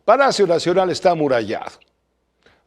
Palacio Nacional está amurallado.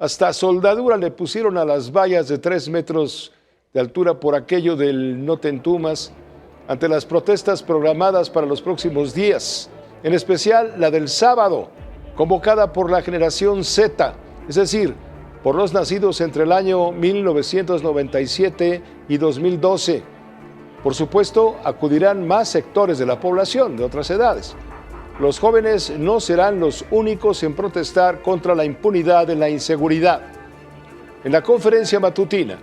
Hasta soldadura le pusieron a las vallas de 3 metros de altura por aquello del no te entumas ante las protestas programadas para los próximos días, en especial la del sábado, convocada por la generación Z, es decir, por los nacidos entre el año 1997 y 2012. Por supuesto, acudirán más sectores de la población de otras edades. Los jóvenes no serán los únicos en protestar contra la impunidad en la inseguridad. En la conferencia matutina,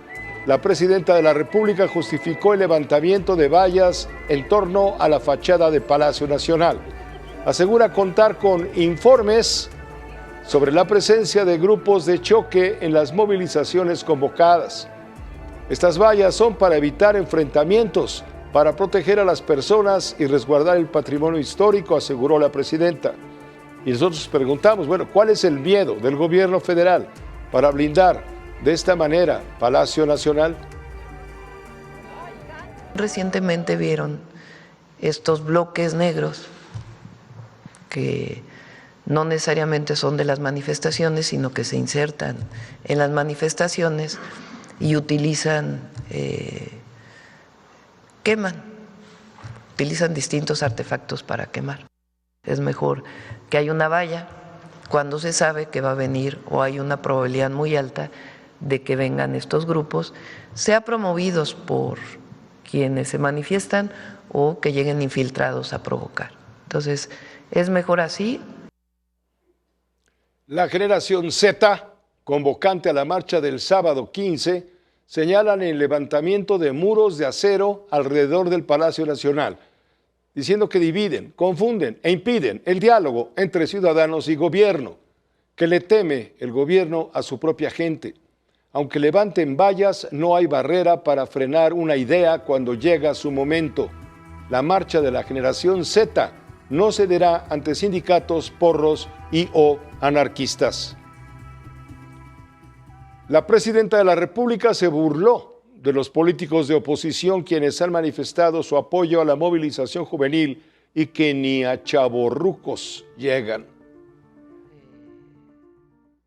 la presidenta de la República justificó el levantamiento de vallas en torno a la fachada de Palacio Nacional. Asegura contar con informes sobre la presencia de grupos de choque en las movilizaciones convocadas. Estas vallas son para evitar enfrentamientos, para proteger a las personas y resguardar el patrimonio histórico, aseguró la presidenta. Y nosotros preguntamos, bueno, ¿cuál es el miedo del gobierno federal para blindar de esta manera Palacio Nacional? Recientemente vieron estos bloques negros que no necesariamente son de las manifestaciones, sino que se insertan en las manifestaciones y utilizan utilizan distintos artefactos para quemar. Es mejor que haya una valla cuando se sabe que va a venir o hay una probabilidad muy alta de que vengan estos grupos, sea promovidos por quienes se manifiestan o que lleguen infiltrados a provocar. Entonces, es mejor así. La generación Z, convocante a la marcha del sábado 15, señalan el levantamiento de muros de acero alrededor del Palacio Nacional, diciendo que dividen, confunden e impiden el diálogo entre ciudadanos y gobierno, que le teme el gobierno a su propia gente. Aunque levanten vallas, no hay barrera para frenar una idea cuando llega su momento. La marcha de la generación Z no cederá ante sindicatos, porros y o anarquistas. La presidenta de la República se burló de los políticos de oposición quienes han manifestado su apoyo a la movilización juvenil y que ni a chavorrucos llegan.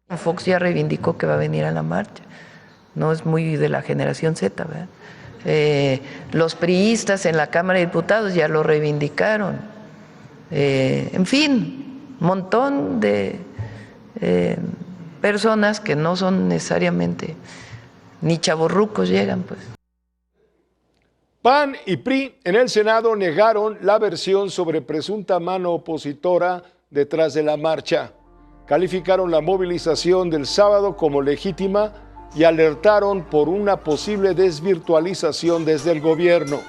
Fox ya reivindicó que va a venir a la marcha, no es muy de la generación Z, ¿verdad? Los priistas en la Cámara de Diputados ya lo reivindicaron, en fin, un montón de personas que no son necesariamente ni chavorrucos llegan, pues. PAN y PRI en el Senado negaron la versión sobre presunta mano opositora detrás de la marcha. Calificaron la movilización del sábado como legítima y alertaron por una posible desvirtualización desde el gobierno.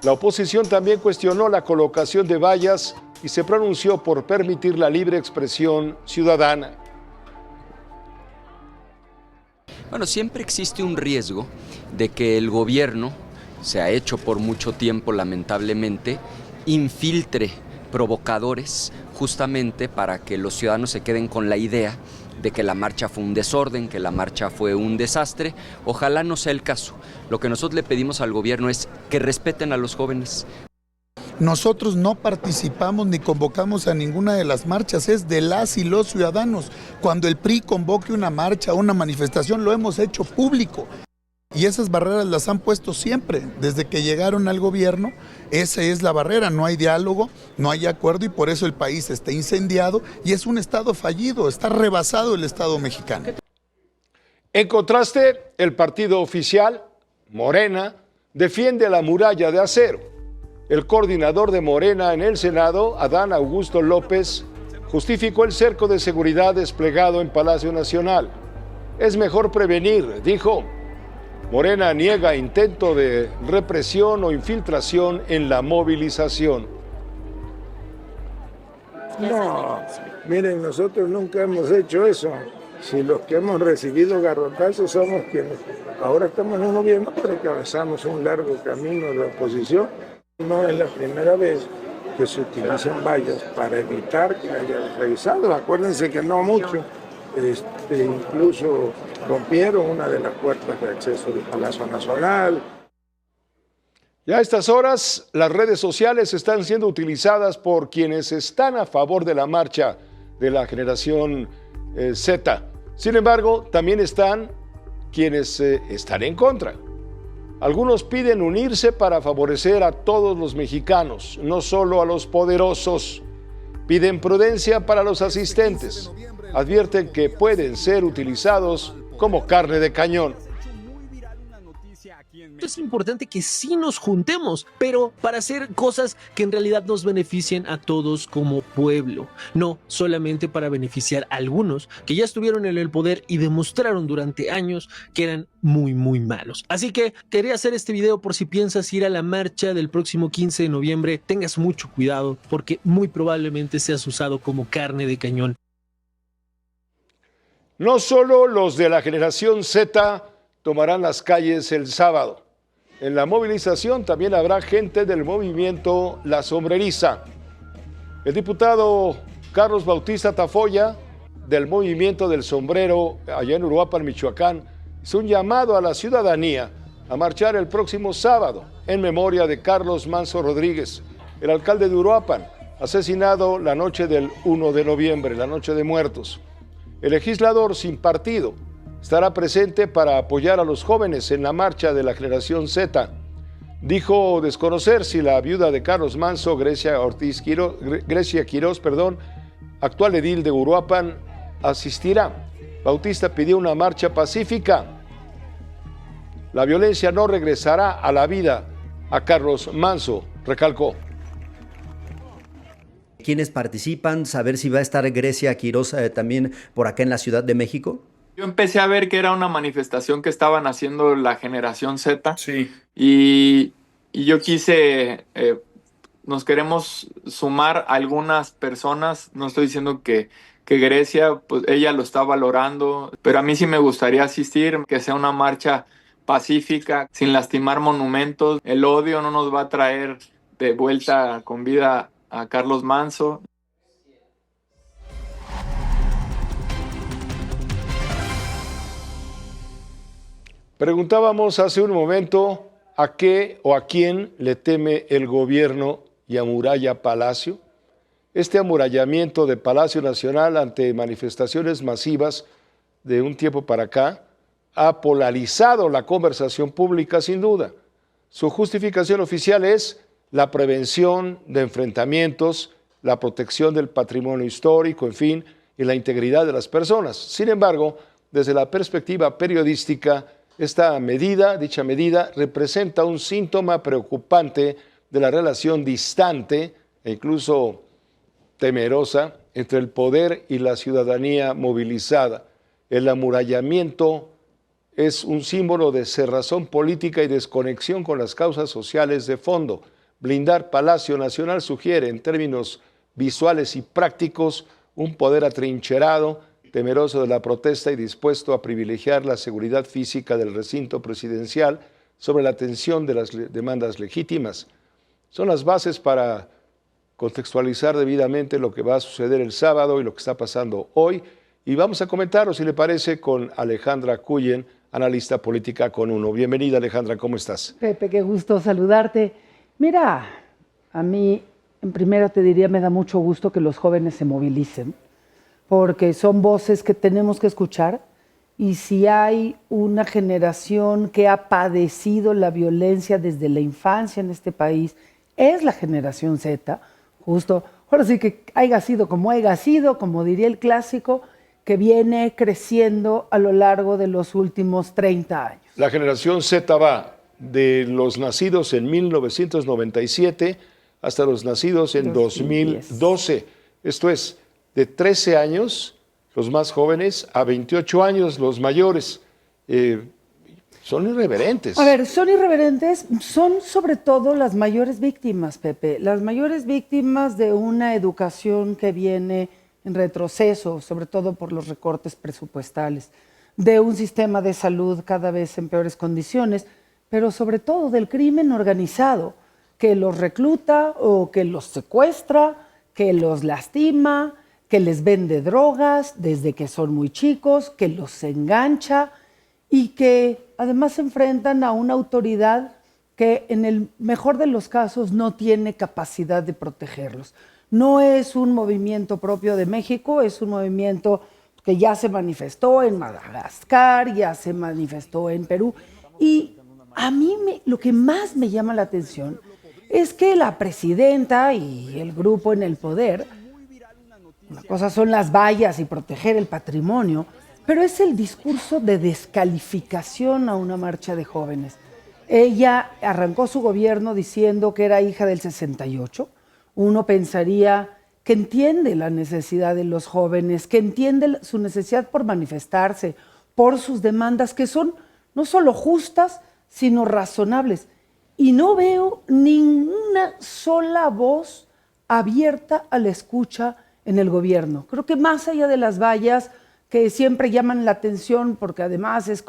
La oposición también cuestionó la colocación de vallas y se pronunció por permitir la libre expresión ciudadana. Bueno, siempre existe un riesgo de que el gobierno, se ha hecho por mucho tiempo lamentablemente, infiltre provocadores justamente para que los ciudadanos se queden con la idea de que la marcha fue un desorden, que la marcha fue un desastre. Ojalá no sea el caso. Lo que nosotros le pedimos al gobierno es que respeten a los jóvenes. Nosotros no participamos ni convocamos a ninguna de las marchas, es de las y los ciudadanos. Cuando el PRI convoque una marcha o una manifestación, lo hemos hecho público. Y esas barreras las han puesto siempre, desde que llegaron al gobierno. Esa es la barrera, no hay diálogo, no hay acuerdo y por eso el país está incendiado y es un Estado fallido, está rebasado el Estado mexicano. En contraste, el partido oficial, Morena, defiende la muralla de acero. El coordinador de Morena en el Senado, Adán Augusto López, justificó el cerco de seguridad desplegado en Palacio Nacional. Es mejor prevenir, dijo. Morena niega intento de represión o infiltración en la movilización. No, miren, nosotros nunca hemos hecho eso. Si los que hemos recibido garrotazos somos quienes ahora estamos en un gobierno, pero atravesamos un largo camino de la oposición. No es la primera vez que se utilizan vallas para evitar que haya revisados. Acuérdense que no mucho. Incluso rompieron una de las puertas de acceso del Palacio Nacional. Ya a estas horas, las redes sociales están siendo utilizadas por quienes están a favor de la marcha, de la generación Z. Sin embargo, también están quienes están en contra. Algunos piden unirse para favorecer a todos los mexicanos, no solo a los poderosos. Piden prudencia para los asistentes. Advierten que pueden ser utilizados como carne de cañón. Es importante que sí nos juntemos, pero para hacer cosas que en realidad nos beneficien a todos como pueblo, no solamente para beneficiar a algunos que ya estuvieron en el poder y demostraron durante años que eran muy malos. Así que quería hacer este video por si piensas ir a la marcha del próximo 15 de noviembre, tengas mucho cuidado porque muy probablemente seas usado como carne de cañón. No solo los de la generación Z tomarán las calles el sábado. En la movilización también habrá gente del movimiento La Sombreriza. El diputado Carlos Bautista Tafoya, del movimiento del sombrero allá en Uruapan, Michoacán, hizo un llamado a la ciudadanía a marchar el próximo sábado en memoria de Carlos Manso Rodríguez, el alcalde de Uruapan, asesinado la noche del 1 de noviembre, la noche de muertos. El legislador sin partido estará presente para apoyar a los jóvenes en la marcha de la generación Z. Dijo desconocer si la viuda de Carlos Manso, Grecia Quirós, actual edil de Uruapan, asistirá. Bautista pidió una marcha pacífica. La violencia no regresará a la vida a Carlos Manso, recalcó. ¿Quiénes participan? Saber si va a estar Grecia Quirós también por acá en la Ciudad de México. Yo empecé a ver que era una manifestación que estaban haciendo la generación Z. Sí. Y yo quise, nos queremos sumar algunas personas. No estoy diciendo que Grecia, pues ella lo está valorando, pero a mí sí me gustaría asistir, que sea una marcha pacífica, sin lastimar monumentos. El odio no nos va a traer de vuelta con vida a Carlos Manso. Preguntábamos hace un momento a qué o a quién le teme el gobierno y amuralla Palacio. Este amurallamiento de Palacio Nacional ante manifestaciones masivas de un tiempo para acá ha polarizado la conversación pública sin duda. Su justificación oficial es la prevención de enfrentamientos, la protección del patrimonio histórico, en fin, y la integridad de las personas. Sin embargo, desde la perspectiva periodística, dicha medida representa un síntoma preocupante de la relación distante e incluso temerosa entre el poder y la ciudadanía movilizada. El amurallamiento es un símbolo de cerrazón política y desconexión con las causas sociales de fondo. Blindar Palacio Nacional sugiere, en términos visuales y prácticos, un poder atrincherado, temeroso de la protesta y dispuesto a privilegiar la seguridad física del recinto presidencial sobre la atención de las demandas legítimas. Son las bases para contextualizar debidamente lo que va a suceder el sábado y lo que está pasando hoy. Y vamos a comentarlo, si le parece, con Alejandra Cuyen, analista política con UNO. Bienvenida, Alejandra, ¿cómo estás? Pepe, qué gusto saludarte. Mira, a mí, en primero te diría, me da mucho gusto que los jóvenes se movilicen, porque son voces que tenemos que escuchar, y si hay una generación que ha padecido la violencia desde la infancia en este país, es la generación Z, justo, ahora sí que haya sido, como diría el clásico, que viene creciendo a lo largo de los últimos 30 años. La generación Z va de los nacidos en 1997 hasta los nacidos en 2012. Esto es, de 13 años, los más jóvenes, a 28 años, los mayores. Son irreverentes. A ver, son irreverentes, son sobre todo las mayores víctimas, Pepe. Las mayores víctimas de una educación que viene en retroceso, sobre todo por los recortes presupuestales, de un sistema de salud cada vez en peores condiciones, pero sobre todo del crimen organizado, que los recluta o que los secuestra, que los lastima, que les vende drogas desde que son muy chicos, que los engancha y que además se enfrentan a una autoridad que en el mejor de los casos no tiene capacidad de protegerlos. No es un movimiento propio de México, es un movimiento que ya se manifestó en Madagascar, ya se manifestó en Perú. Y a mí lo que más me llama la atención es que la presidenta y el grupo en el poder, una cosa son las vallas y proteger el patrimonio, pero es el discurso de descalificación a una marcha de jóvenes. Ella arrancó su gobierno diciendo que era hija del 68. Uno pensaría que entiende la necesidad de los jóvenes, que entiende su necesidad por manifestarse, por sus demandas, que son no solo justas, sino razonables. Y no veo ninguna sola voz abierta a la escucha en el gobierno. Creo que más allá de las vallas, que siempre llaman la atención, porque además es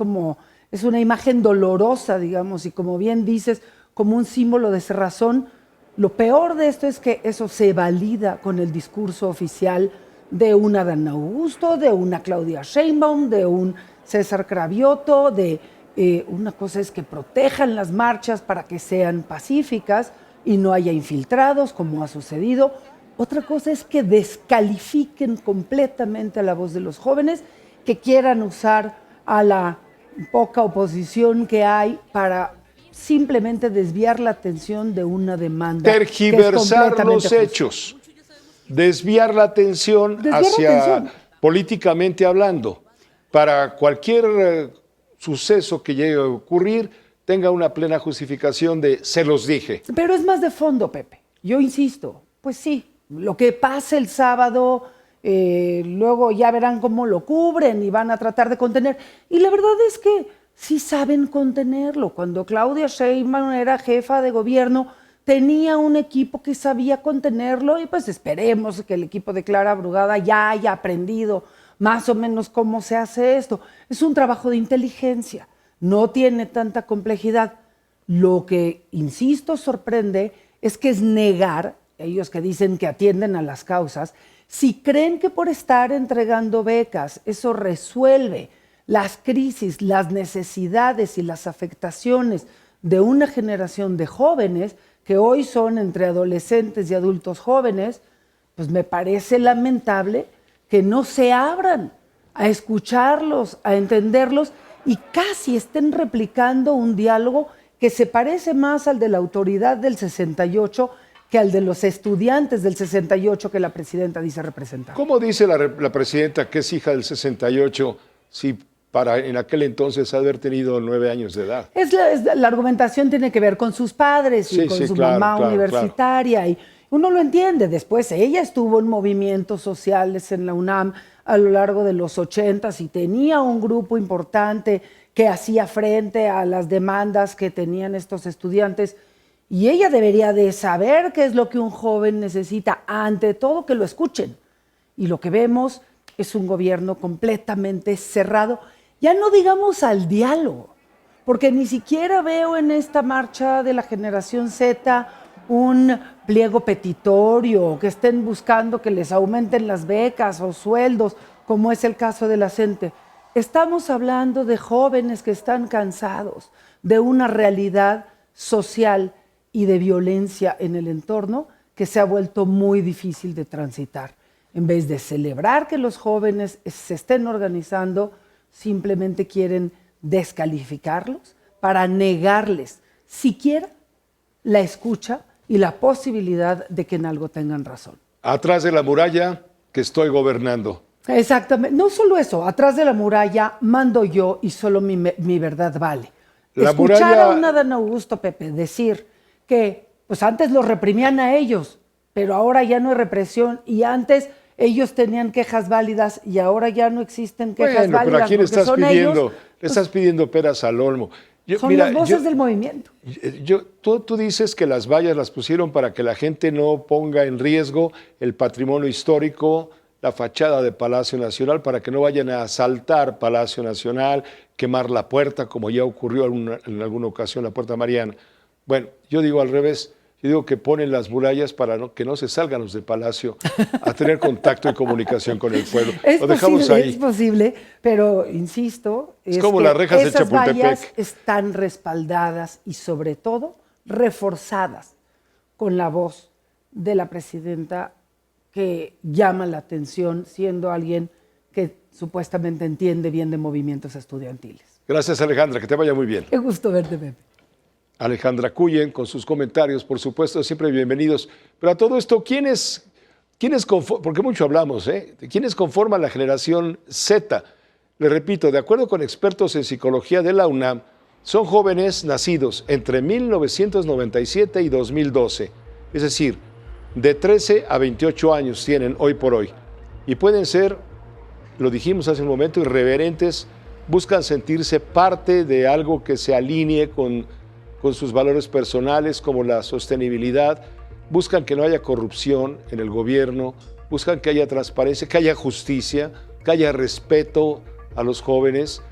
una imagen dolorosa, digamos, y como bien dices, como un símbolo de cerrazón. Lo peor de esto es que eso se valida con el discurso oficial de un Adán Augusto, de una Claudia Sheinbaum, de un César Cravioto, una cosa es que protejan las marchas para que sean pacíficas y no haya infiltrados, como ha sucedido. Otra cosa es que descalifiquen completamente a la voz de los jóvenes, que quieran usar a la poca oposición que hay para simplemente desviar la atención de una demanda. Tergiversar los hechos, desviar la atención políticamente hablando, para cualquier suceso que llegue a ocurrir tenga una plena justificación de se los dije. Pero es más de fondo, Pepe. Yo insisto, pues sí, lo que pase el sábado, luego ya verán cómo lo cubren y van a tratar de contener. Y la verdad es que sí saben contenerlo. Cuando Claudia Sheinbaum era jefa de gobierno, tenía un equipo que sabía contenerlo y pues esperemos que el equipo de Clara Brugada ya haya aprendido más o menos cómo se hace esto. Es un trabajo de inteligencia, no tiene tanta complejidad. Lo que, insisto, sorprende es que es negar, ellos que dicen que atienden a las causas, si creen que por estar entregando becas eso resuelve las crisis, las necesidades y las afectaciones de una generación de jóvenes que hoy son entre adolescentes y adultos jóvenes, pues me parece lamentable que no se abran a escucharlos, a entenderlos y casi estén replicando un diálogo que se parece más al de la autoridad del 68 que al de los estudiantes del 68 que la presidenta dice representar. ¿Cómo dice la presidenta que es hija del 68 si para en aquel entonces haber tenido 9 años de edad? La argumentación tiene que ver con sus padres y con su mamá universitaria. Claro. Y uno lo entiende. Después ella estuvo en movimientos sociales en la UNAM a lo largo de los 80s y tenía un grupo importante que hacía frente a las demandas que tenían estos estudiantes. Y ella debería de saber qué es lo que un joven necesita, ante todo que lo escuchen. Y lo que vemos es un gobierno completamente cerrado, ya no digamos al diálogo, porque ni siquiera veo en esta marcha de la generación Z un pliego petitorio, que estén buscando que les aumenten las becas o sueldos, como es el caso de la CENTE. Estamos hablando de jóvenes que están cansados de una realidad social y de violencia en el entorno que se ha vuelto muy difícil de transitar. En vez de celebrar que los jóvenes se estén organizando, simplemente quieren descalificarlos para negarles siquiera la escucha y la posibilidad de que en algo tengan razón. Atrás de la muralla que estoy gobernando. Exactamente. No solo eso, atrás de la muralla mando yo y solo mi verdad vale. Escuchar a un Adán Augusto, Pepe, decir que pues antes los reprimían a ellos, pero ahora ya no hay represión y antes ellos tenían quejas válidas y ahora ya no existen quejas válidas. Pero ¿a quién estás pidiendo? Le estás pidiendo peras al olmo. Son las voces del movimiento. Tú dices que las vallas las pusieron para que la gente no ponga en riesgo el patrimonio histórico, la fachada de Palacio Nacional, para que no vayan a asaltar Palacio Nacional, quemar la puerta, como ya ocurrió en alguna ocasión, la Puerta Mariana. Bueno, yo digo al revés. Yo digo que ponen las murallas para que no se salgan los de Palacio a tener contacto y comunicación con el pueblo. Lo dejamos ahí. Es posible, pero insisto, es como las rejas de Chapultepec. Esas vallas están respaldadas y sobre todo reforzadas con la voz de la presidenta que llama la atención siendo alguien que supuestamente entiende bien de movimientos estudiantiles. Gracias, Alejandra, que te vaya muy bien. Qué gusto verte, Pepe. Alejandra Cuyen, con sus comentarios, por supuesto, siempre bienvenidos. Pero a todo esto, ¿quiénes porque mucho hablamos, ¿quiénes conforman la generación Z? Le repito, de acuerdo con expertos en psicología de la UNAM, son jóvenes nacidos entre 1997 y 2012, es decir, de 13 a 28 años tienen hoy por hoy. Y pueden ser, lo dijimos hace un momento, irreverentes, buscan sentirse parte de algo que se alinee con sus valores personales, como la sostenibilidad, buscan que no haya corrupción en el gobierno, buscan que haya transparencia, que haya justicia, que haya respeto a los jóvenes.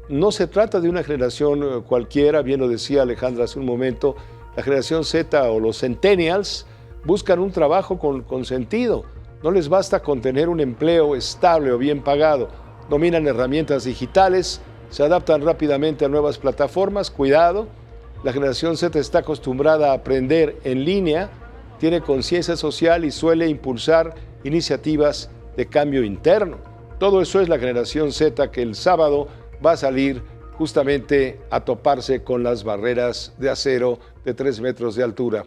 No se trata de una generación cualquiera, bien lo decía Alejandra hace un momento, la generación Z o los centennials buscan un trabajo con sentido. No les basta con tener un empleo estable o bien pagado. Dominan herramientas digitales, se adaptan rápidamente a nuevas plataformas. Cuidado, la generación Z está acostumbrada a aprender en línea, tiene conciencia social y suele impulsar iniciativas de cambio interno. Todo eso es la generación Z que el sábado va a salir justamente a toparse con las barreras de acero de 3 metros de altura.